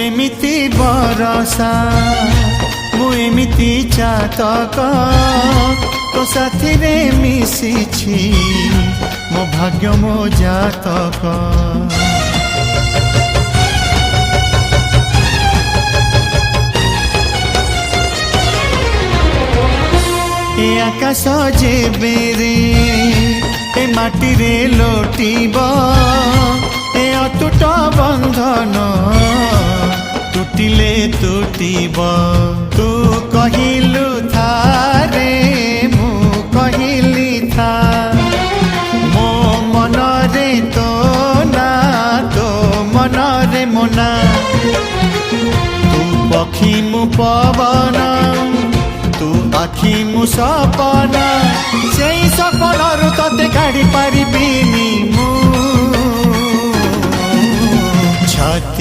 एमिति बरसा मु एमिति चातक तो साथी रे मिशिछि मो भाग्य मो जातक। ए आकाश जेबेरे ए माटी रे लोटिब ए अटूट बंधन टूटिले टूटिब। तू कहिलु था रे मु कहिली था मो मन रे तो ना तो मन रे मोना। तू पक्षी मु पवन तू आखि मु सपन से सपन तते काढ़ी पारिबिनी मु छाती।